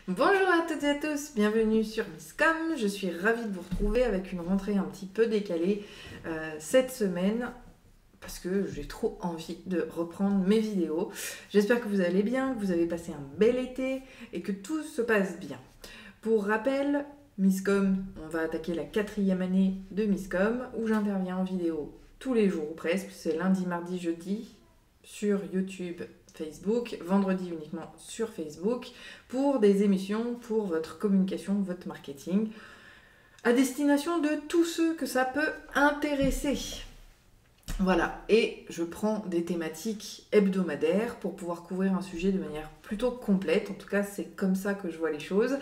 Bonjour à toutes et à tous, bienvenue sur Misscom. Je suis ravie de vous retrouver avec une rentrée un petit peu décalée cette semaine parce que j'ai trop envie de reprendre mes vidéos. J'espère que vous allez bien, que vous avez passé un bel été et que tout se passe bien. Pour rappel, Misscom, on va attaquer la 4e année de Misscom où j'interviens en vidéo tous les jours ou presque. C'est lundi, mardi, jeudi sur YouTube, Facebook, vendredi uniquement sur Facebook, pour des émissions, pour votre communication, votre marketing, à destination de tous ceux que ça peut intéresser. Voilà, et je prends des thématiques hebdomadaires pour pouvoir couvrir un sujet de manière plutôt complète, en tout cas c'est comme ça que je vois les choses,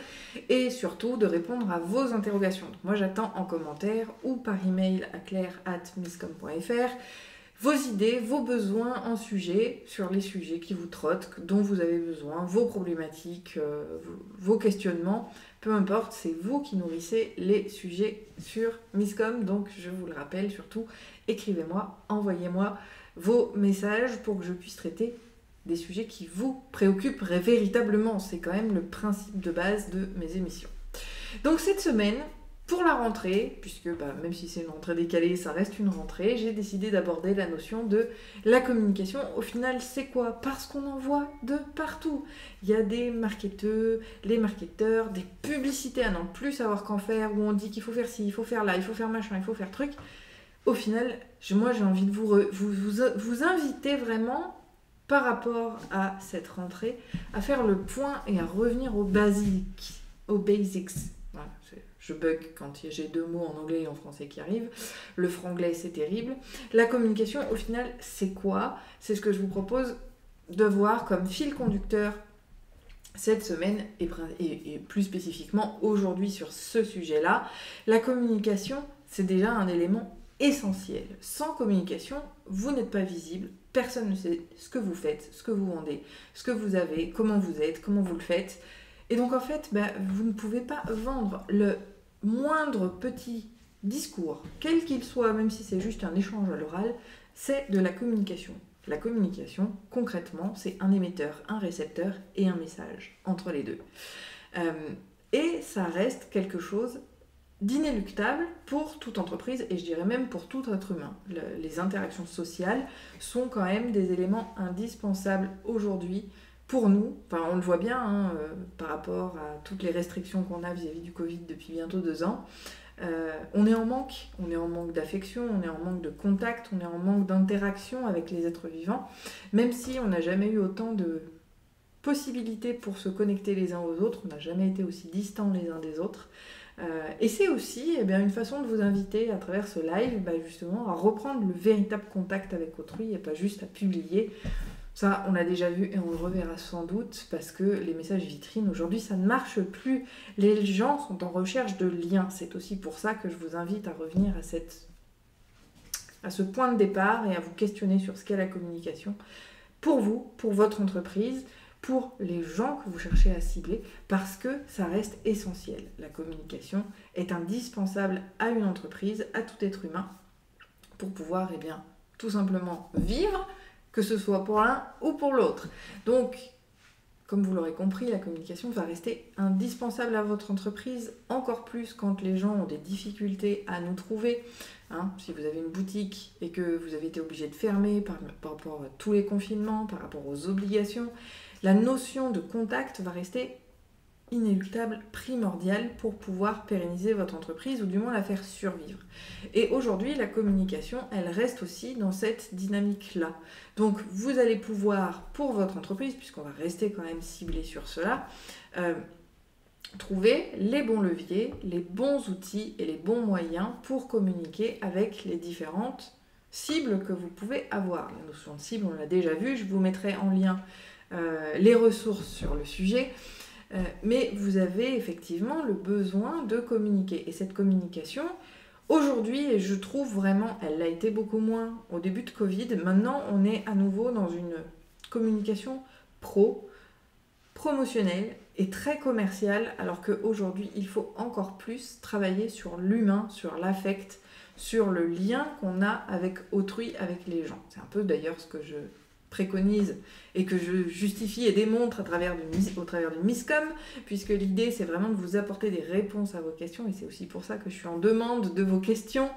et surtout de répondre à vos interrogations. Donc moi j'attends en commentaire ou par email à claire@misscom.fr vos idées, vos besoins en sujet, sur les sujets qui vous trottent, dont vous avez besoin, vos problématiques, vos questionnements, peu importe, c'est vous qui nourrissez les sujets sur Misscom, donc je vous le rappelle surtout, écrivez-moi, envoyez-moi vos messages pour que je puisse traiter des sujets qui vous préoccupent véritablement, c'est quand même le principe de base de mes émissions. Donc cette semaine, pour la rentrée, puisque même si c'est une rentrée décalée, ça reste une rentrée, j'ai décidé d'aborder la notion de la communication. Au final, c'est quoi? Parce qu'on en voit de partout. Il y a des marketeurs, les marketeurs, des publicités à n'en plus savoir qu'en faire, où on dit qu'il faut faire ci, il faut faire là, il faut faire machin, il faut faire truc. Au final, moi j'ai envie de vous inviter vraiment, par rapport à cette rentrée, à faire le point et à revenir aux basiques, aux basics. Voilà, je bug quand j'ai deux mots en anglais et en français qui arrivent. Le franglais, c'est terrible. La communication, au final, c'est quoi? C'est ce que je vous propose de voir comme fil conducteur cette semaine et plus spécifiquement aujourd'hui sur ce sujet-là. La communication, c'est déjà un élément essentiel. Sans communication, vous n'êtes pas visible. Personne ne sait ce que vous faites, ce que vous vendez, ce que vous avez, comment vous êtes, comment vous le faites. Et donc en fait, vous ne pouvez pas vendre le moindre petit discours, quel qu'il soit, même si c'est juste un échange à l'oral, c'est de la communication. La communication, concrètement, c'est un émetteur, un récepteur et un message entre les deux. Et ça reste quelque chose d'inéluctable pour toute entreprise et je dirais même pour tout être humain. Les interactions sociales sont quand même des éléments indispensables aujourd'hui pour nous. Enfin, on le voit bien par rapport à toutes les restrictions qu'on a vis-à-vis du Covid depuis bientôt 2 ans. On est en manque d'affection, on est en manque de contact, on est en manque d'interaction avec les êtres vivants, même si on n'a jamais eu autant de possibilités pour se connecter les uns aux autres, on n'a jamais été aussi distants les uns des autres. Et c'est aussi une façon de vous inviter à travers ce live justement à reprendre le véritable contact avec autrui et pas juste à publier. Ça, on l'a déjà vu et on le reverra sans doute parce que les messages vitrines, aujourd'hui, ça ne marche plus. Les gens sont en recherche de liens. C'est aussi pour ça que je vous invite à revenir à ce point de départ et à vous questionner sur ce qu'est la communication pour vous, pour votre entreprise, pour les gens que vous cherchez à cibler, parce que ça reste essentiel. La communication est indispensable à une entreprise, à tout être humain, pour pouvoir tout simplement vivre, que ce soit pour l'un ou pour l'autre. Donc, comme vous l'aurez compris, la communication va rester indispensable à votre entreprise, encore plus quand les gens ont des difficultés à nous trouver. Si vous avez une boutique et que vous avez été obligé de fermer par rapport à tous les confinements, par rapport aux obligations, la notion de contact va rester inéluctable, primordiale pour pouvoir pérenniser votre entreprise ou du moins la faire survivre. Et aujourd'hui, la communication, elle reste aussi dans cette dynamique-là. Donc, vous allez pouvoir, pour votre entreprise, puisqu'on va rester quand même ciblé sur cela, trouver les bons leviers, les bons outils et les bons moyens pour communiquer avec les différentes cibles que vous pouvez avoir. La notion de cible, on l'a déjà vu, je vous mettrai en lien les ressources sur le sujet. Mais vous avez effectivement le besoin de communiquer. Et cette communication, aujourd'hui, et je trouve vraiment, elle l'a été beaucoup moins au début de Covid, maintenant on est à nouveau dans une communication promotionnelle et très commerciale, alors qu'aujourd'hui, il faut encore plus travailler sur l'humain, sur l'affect, sur le lien qu'on a avec autrui, avec les gens. C'est un peu d'ailleurs ce que je préconise et que je justifie et démontre au travers du Miscom, puisque l'idée c'est vraiment de vous apporter des réponses à vos questions, et c'est aussi pour ça que je suis en demande de vos questions,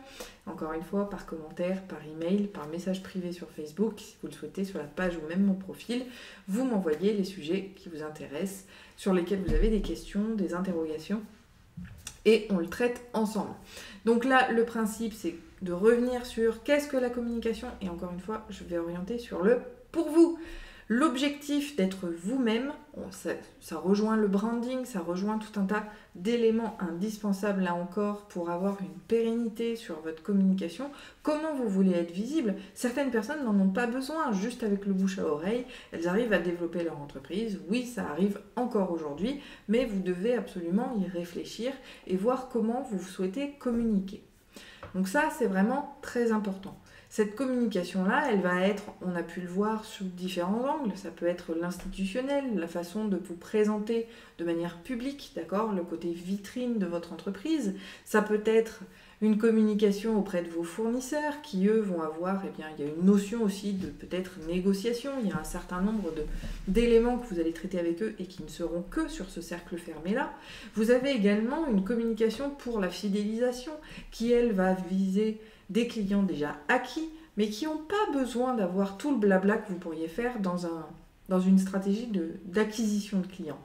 encore une fois par commentaire, par email, par message privé sur Facebook, si vous le souhaitez, sur la page ou même mon profil, vous m'envoyez les sujets qui vous intéressent, sur lesquels vous avez des questions, des interrogations, et on le traite ensemble. Donc là, le principe c'est de revenir sur qu'est-ce que la communication, et encore une fois, je vais orienter sur le pour vous. L'objectif d'être vous-même, ça rejoint le branding, ça rejoint tout un tas d'éléments indispensables là encore pour avoir une pérennité sur votre communication. Comment vous voulez être visible? Certaines personnes n'en ont pas besoin, juste avec le bouche à oreille, elles arrivent à développer leur entreprise. Oui, ça arrive encore aujourd'hui, mais vous devez absolument y réfléchir et voir comment vous souhaitez communiquer. Donc ça, c'est vraiment très important. Cette communication-là, elle va être, on a pu le voir sous différents angles, ça peut être l'institutionnel, la façon de vous présenter de manière publique, d'accord, le côté vitrine de votre entreprise, ça peut être une communication auprès de vos fournisseurs qui, eux, vont avoir, eh bien, il y a une notion aussi de peut-être négociation, il y a un certain nombre d'éléments que vous allez traiter avec eux et qui ne seront que sur ce cercle fermé-là. Vous avez également une communication pour la fidélisation qui, elle, va viser des clients déjà acquis, mais qui n'ont pas besoin d'avoir tout le blabla que vous pourriez faire dans une stratégie d'acquisition de clients.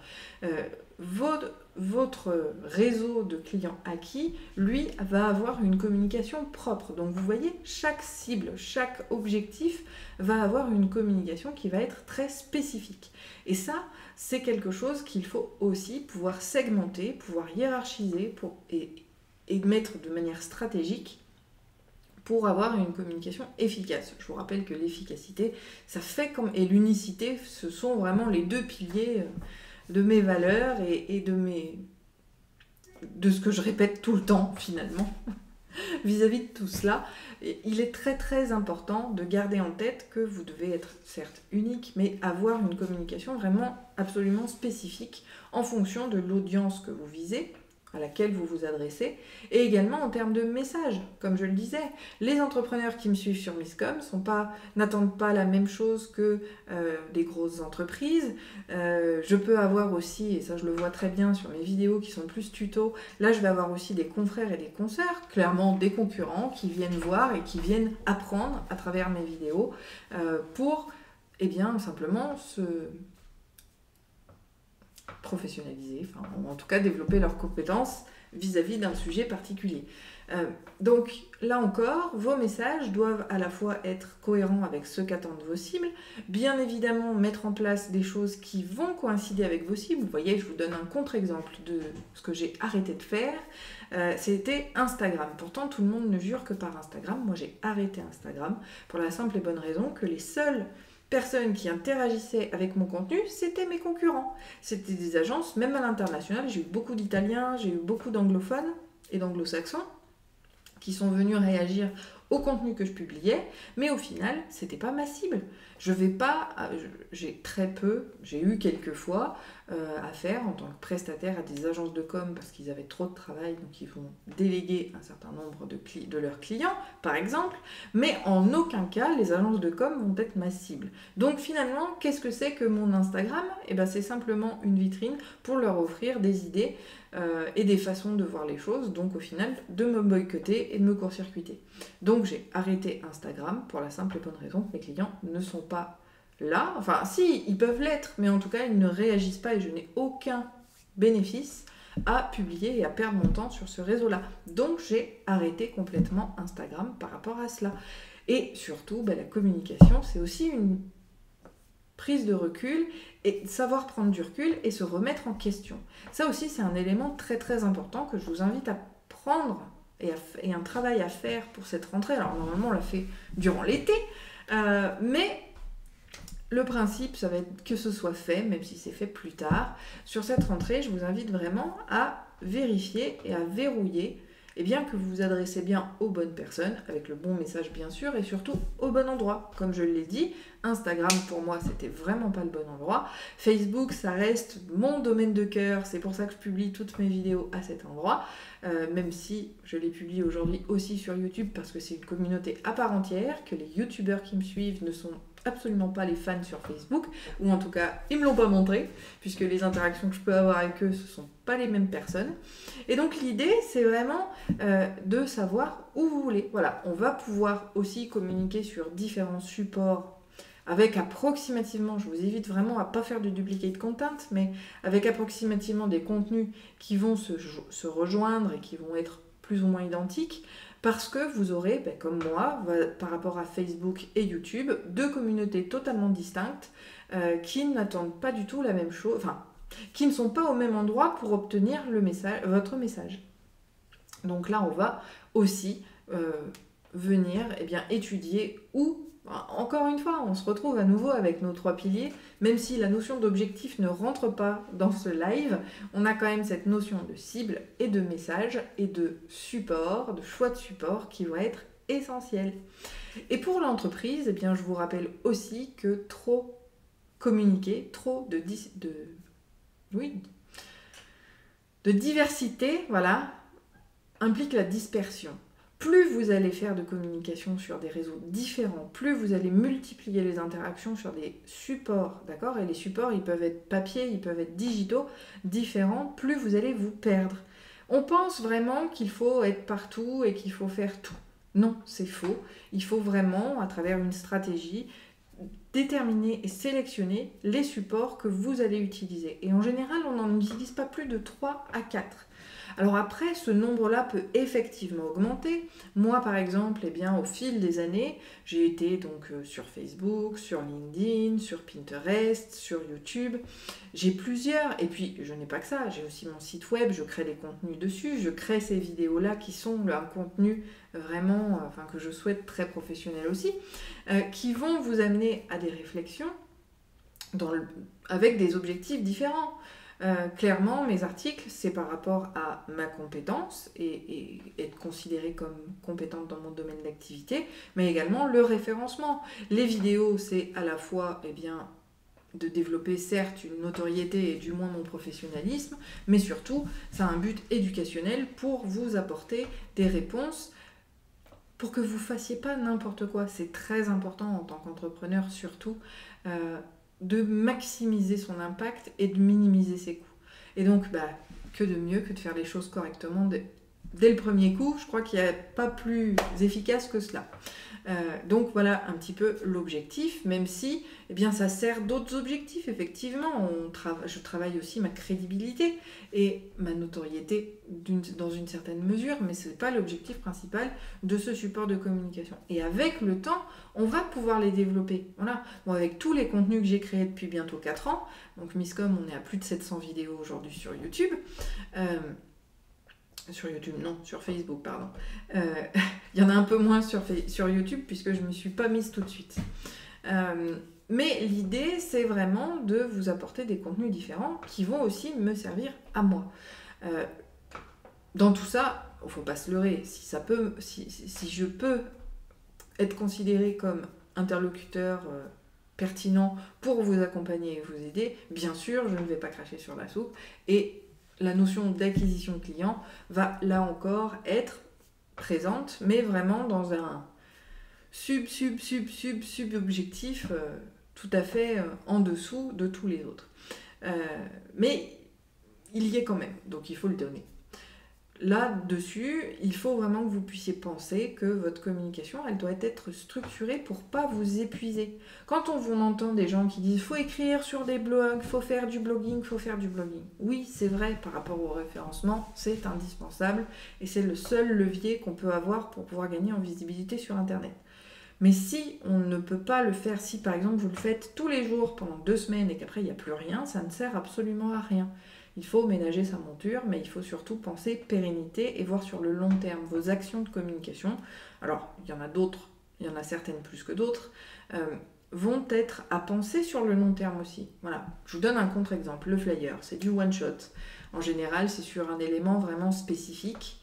Votre réseau de clients acquis, lui, va avoir une communication propre. Donc vous voyez, chaque cible, chaque objectif va avoir une communication qui va être très spécifique. Et ça, c'est quelque chose qu'il faut aussi pouvoir segmenter, pouvoir hiérarchiser et mettre de manière stratégique pour avoir une communication efficace. Je vous rappelle que l'efficacité, et l'unicité, ce sont vraiment les deux piliers de mes valeurs et de ce que je répète tout le temps, finalement, vis-à-vis de tout cela. Et il est très très important de garder en tête que vous devez être certes unique, mais avoir une communication vraiment absolument spécifique en fonction de l'audience que vous visez, à laquelle vous vous adressez, et également en termes de messages. Comme je le disais, les entrepreneurs qui me suivent sur Miscom n'attendent pas la même chose que des grosses entreprises. Je peux avoir aussi, et ça je le vois très bien sur mes vidéos qui sont plus tutos, là je vais avoir aussi des confrères et des consoeurs, clairement des concurrents qui viennent voir et qui viennent apprendre à travers mes vidéos pour, eh bien, simplement se professionnaliser, en tout cas développer leurs compétences vis-à-vis d'un sujet particulier. Donc là encore, vos messages doivent à la fois être cohérents avec ce qu'attendent vos cibles, bien évidemment mettre en place des choses qui vont coïncider avec vos cibles. Vous voyez, je vous donne un contre-exemple de ce que j'ai arrêté de faire, c'était Instagram. Pourtant, tout le monde ne jure que par Instagram. Moi, j'ai arrêté Instagram pour la simple et bonne raison que les seules personnes qui interagissaient avec mon contenu, c'était mes concurrents. C'était des agences, même à l'international. J'ai eu beaucoup d'Italiens, j'ai eu beaucoup d'anglophones et d'anglo-saxons qui sont venus réagir au contenu que je publiais, mais au final, c'était pas ma cible. J'ai eu quelques fois affaire en tant que prestataire à des agences de com parce qu'ils avaient trop de travail, donc ils vont déléguer un certain nombre de leurs clients, par exemple, mais en aucun cas, les agences de com vont être ma cible. Donc finalement, qu'est-ce que c'est que mon Instagram? Eh ben, c'est simplement une vitrine pour leur offrir des idées et des façons de voir les choses, donc au final de me boycotter et de me court-circuiter. Donc j'ai arrêté Instagram pour la simple et bonne raison que mes clients ne sont pas là, enfin si, ils peuvent l'être, mais en tout cas ils ne réagissent pas et je n'ai aucun bénéfice à publier et à perdre mon temps sur ce réseau-là. Donc j'ai arrêté complètement Instagram par rapport à cela. Et surtout, la communication, c'est aussi une prise de recul et savoir prendre du recul et se remettre en question. Ça aussi, c'est un élément très très important que je vous invite à prendre et un travail à faire pour cette rentrée. Alors normalement, on l'a fait durant l'été, mais le principe, ça va être que ce soit fait, même si c'est fait plus tard. Sur cette rentrée, je vous invite vraiment à vérifier et à verrouiller et bien que vous vous adressez bien aux bonnes personnes, avec le bon message bien sûr, et surtout au bon endroit. Comme je l'ai dit, Instagram pour moi c'était vraiment pas le bon endroit. Facebook ça reste mon domaine de cœur, c'est pour ça que je publie toutes mes vidéos à cet endroit, même si je les publie aujourd'hui aussi sur YouTube parce que c'est une communauté à part entière, que les youtubeurs qui me suivent ne sont absolument pas les fans sur Facebook, ou en tout cas, ils me l'ont pas montré, puisque les interactions que je peux avoir avec eux, ce sont pas les mêmes personnes. Et donc l'idée, c'est vraiment de savoir où vous voulez. Voilà, on va pouvoir aussi communiquer sur différents supports avec approximativement, je vous évite vraiment à pas faire du duplicate content, mais avec approximativement des contenus qui vont se rejoindre et qui vont être plus ou moins identiques, parce que vous aurez, comme moi, par rapport à Facebook et YouTube, deux communautés totalement distinctes qui n'attendent pas du tout la même chose, enfin, qui ne sont pas au même endroit pour obtenir votre message. Donc là, on va aussi venir étudier où. Encore une fois, on se retrouve à nouveau avec nos 3 piliers, même si la notion d'objectif ne rentre pas dans ce live, on a quand même cette notion de cible et de message et de support, de choix de support qui va être essentiel. Et pour l'entreprise, je vous rappelle aussi que trop communiquer, trop de diversité, voilà, implique la dispersion. Plus vous allez faire de communication sur des réseaux différents, plus vous allez multiplier les interactions sur des supports, d'accord ? Et les supports, ils peuvent être papier, ils peuvent être digitaux, différents, plus vous allez vous perdre. On pense vraiment qu'il faut être partout et qu'il faut faire tout. Non, c'est faux. Il faut vraiment, à travers une stratégie, déterminer et sélectionner les supports que vous allez utiliser. Et en général, on n'en utilise pas plus de 3 à 4. Alors après, ce nombre-là peut effectivement augmenter. Moi, par exemple, au fil des années, j'ai été donc sur Facebook, sur LinkedIn, sur Pinterest, sur YouTube. J'ai plusieurs, et puis je n'ai pas que ça, j'ai aussi mon site web, je crée des contenus dessus, je crée ces vidéos-là qui sont un contenu vraiment, que je souhaite très professionnel aussi, qui vont vous amener à des réflexions avec des objectifs différents. Clairement, mes articles, c'est par rapport à ma compétence et être considérée comme compétente dans mon domaine d'activité, mais également le référencement. Les vidéos, c'est à la fois de développer certes une notoriété et du moins mon professionnalisme, mais surtout, ça a un but éducationnel pour vous apporter des réponses pour que vous ne fassiez pas n'importe quoi. C'est très important en tant qu'entrepreneur surtout, de maximiser son impact et de minimiser ses coûts. Et donc, que de mieux que de faire les choses correctement dès le premier coup. Je crois qu'il n'y a pas plus efficace que cela. Donc voilà un petit peu l'objectif, même si ça sert d'autres objectifs, effectivement. Je travaille aussi ma crédibilité et ma notoriété dans une certaine mesure, mais ce n'est pas l'objectif principal de ce support de communication. Et avec le temps, on va pouvoir les développer. Voilà. Bon, avec tous les contenus que j'ai créés depuis bientôt 4 ans, donc Misscom, on est à plus de 700 vidéos aujourd'hui sur YouTube. Sur Facebook, pardon. Il y en a un peu moins sur YouTube puisque je ne m'y suis pas mise tout de suite. Mais l'idée, c'est vraiment de vous apporter des contenus différents qui vont aussi me servir à moi. Dans tout ça, il ne faut pas se leurrer. Si je peux être considérée comme interlocuteur pertinent pour vous accompagner et vous aider, bien sûr, je ne vais pas cracher sur la soupe. Et la notion d'acquisition client va là encore être présente, mais vraiment dans un sub-objectif tout à fait en dessous de tous les autres. Mais il y est quand même, donc il faut le donner. Là-dessus, il faut vraiment que vous puissiez penser que votre communication, elle doit être structurée pour ne pas vous épuiser. Quand on entend des gens qui disent « faut écrire sur des blogs, faut faire du blogging », oui, c'est vrai, par rapport au référencement, c'est indispensable et c'est le seul levier qu'on peut avoir pour pouvoir gagner en visibilité sur Internet. Mais si on ne peut pas le faire, si par exemple vous le faites tous les jours pendant 2 semaines et qu'après il n'y a plus rien, ça ne sert absolument à rien. Il faut ménager sa monture, mais il faut surtout penser pérennité et voir sur le long terme vos actions de communication. Alors, il y en a d'autres, il y en a certaines plus que d'autres, vont être à penser sur le long terme aussi. Voilà, je vous donne un contre-exemple, le flyer, c'est du one-shot. En général, c'est sur un élément vraiment spécifique,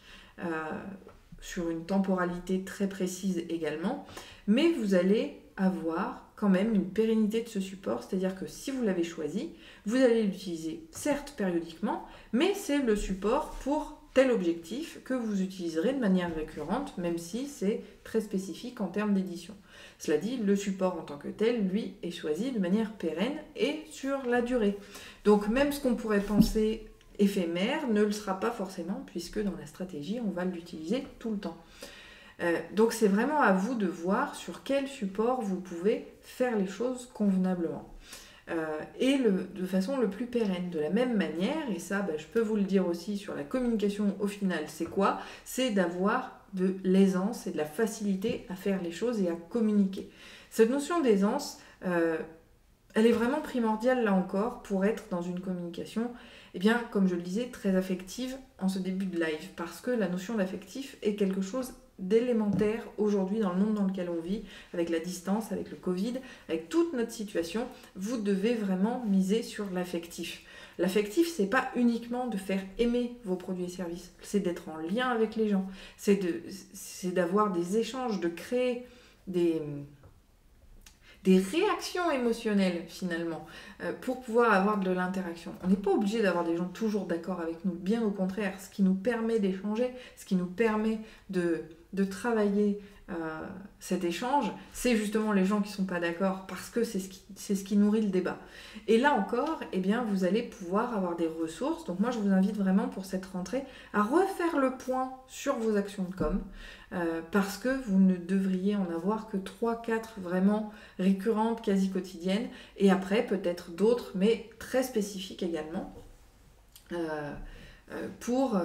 sur une temporalité très précise également, mais vous allez avoir quand même une pérennité de ce support, c'est-à-dire que si vous l'avez choisi, vous allez l'utiliser certes périodiquement, mais c'est le support pour tel objectif que vous utiliserez de manière récurrente, même si c'est très spécifique en termes d'édition. Cela dit, le support en tant que tel, lui, est choisi de manière pérenne et sur la durée. Donc même ce qu'on pourrait penser éphémère ne le sera pas forcément, puisque dans la stratégie, on va l'utiliser tout le temps. Donc c'est vraiment à vous de voir sur quel support vous pouvez faire les choses convenablement. Et de façon le plus pérenne. De la même manière, et ça je peux vous le dire aussi sur la communication au final, c'est quoi? C'est d'avoir de l'aisance et de la facilité à faire les choses et à communiquer. Cette notion d'aisance, elle est vraiment primordiale là encore pour être dans une communication, eh bien, comme je le disais, très affective en ce début de live, parce que la notion d'affectif est quelque chose d'élémentaire aujourd'hui dans le monde dans lequel on vit, avec la distance, avec le Covid, avec toute notre situation. Vous devez vraiment miser sur l'affectif. L'affectif, c'est pas uniquement de faire aimer vos produits et services, c'est d'être en lien avec les gens, c'est d'avoir des échanges, de créer des réactions émotionnelles finalement, pour pouvoir avoir de l'interaction. On n'est pas obligé d'avoir des gens toujours d'accord avec nous, bien au contraire, ce qui nous permet d'échanger, ce qui nous permet de travailler cet échange, c'est justement les gens qui ne sont pas d'accord, parce que c'est ce qui nourrit le débat. Et là encore, eh bien, vous allez pouvoir avoir des ressources. Donc moi, je vous invite vraiment pour cette rentrée à refaire le point sur vos actions de com', parce que vous ne devriez en avoir que 3-4 vraiment récurrentes, quasi quotidiennes, et après peut-être d'autres, mais très spécifiques également, pour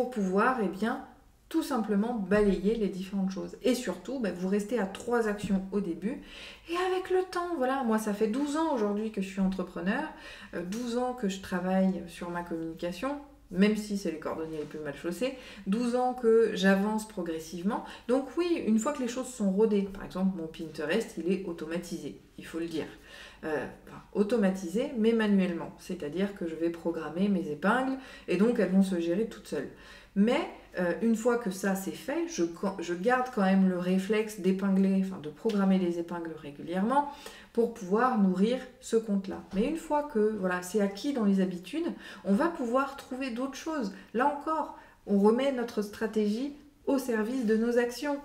pouvoir, eh bien, tout simplement balayer les différentes choses. Et surtout, vous restez à 3 actions au début. Et avec le temps, voilà, moi ça fait 12 ans aujourd'hui que je suis entrepreneur, 12 ans que je travaille sur ma communication, même si c'est les cordonniers les plus mal chaussés, 12 ans que j'avance progressivement. Donc oui, une fois que les choses sont rodées, par exemple mon Pinterest, il est automatisé, il faut le dire. Automatisé, mais manuellement. C'est-à-dire que je vais programmer mes épingles, et donc elles vont se gérer toutes seules. Mais une fois que ça c'est fait, je garde quand même le réflexe d'épingler, enfin de programmer les épingles régulièrement pour pouvoir nourrir ce compte-là. Mais une fois que voilà, c'est acquis dans les habitudes, on va pouvoir trouver d'autres choses. Là encore, on remet notre stratégie au service de nos actions.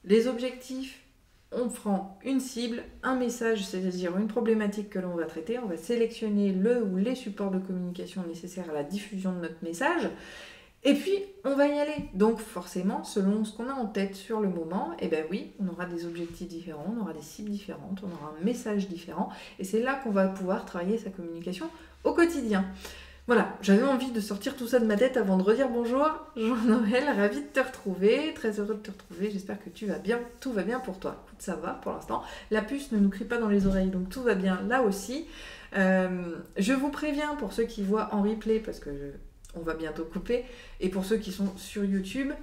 Les objectifs, on prend une cible, un message, c'est-à-dire une problématique que l'on va traiter, on va sélectionner le ou les supports de communication nécessaires à la diffusion de notre message. Et puis, on va y aller. Donc forcément, selon ce qu'on a en tête sur le moment, eh bien oui, on aura des objectifs différents, on aura des cibles différentes, on aura un message différent. Et c'est là qu'on va pouvoir travailler sa communication au quotidien. Voilà, j'avais envie de sortir tout ça de ma tête avant de redire bonjour. Jean-Noël, ravi de te retrouver, très heureux de te retrouver. J'espère que tu vas bien, tout va bien pour toi. Écoute, ça va pour l'instant. La puce ne nous crie pas dans les oreilles, donc tout va bien là aussi. Je vous préviens pour ceux qui voient en replay, parce que on va bientôt couper, et pour ceux qui sont sur YouTube.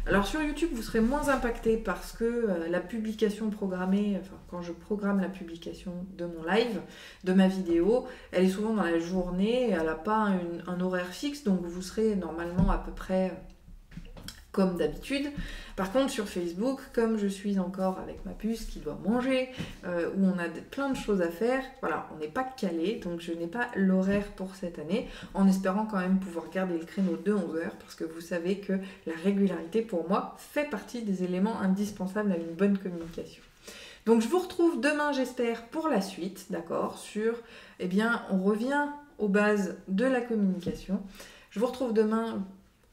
Alors sur YouTube, vous serez moins impacté parce que la publication programmée, enfin quand je programme la publication de mon live, de ma vidéo, elle est souvent dans la journée, elle n'a pas un horaire fixe, donc vous serez normalement à peu près comme d'habitude. Par contre sur Facebook, comme je suis encore avec ma puce qui doit manger, où on a plein de choses à faire, voilà, on n'est pas calé, donc je n'ai pas l'horaire pour cette année, en espérant quand même pouvoir garder le créneau de 11h, parce que vous savez que la régularité pour moi fait partie des éléments indispensables à une bonne communication. Donc je vous retrouve demain, j'espère, pour la suite, d'accord, sur, eh bien, on revient aux bases de la communication. Je vous retrouve demain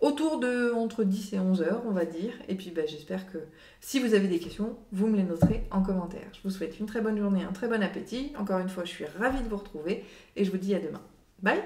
autour de entre 10 et 11 heures, on va dire. Et puis j'espère que si vous avez des questions, vous me les noterez en commentaire. Je vous souhaite une très bonne journée, un très bon appétit. Encore une fois, je suis ravie de vous retrouver et je vous dis à demain. Bye!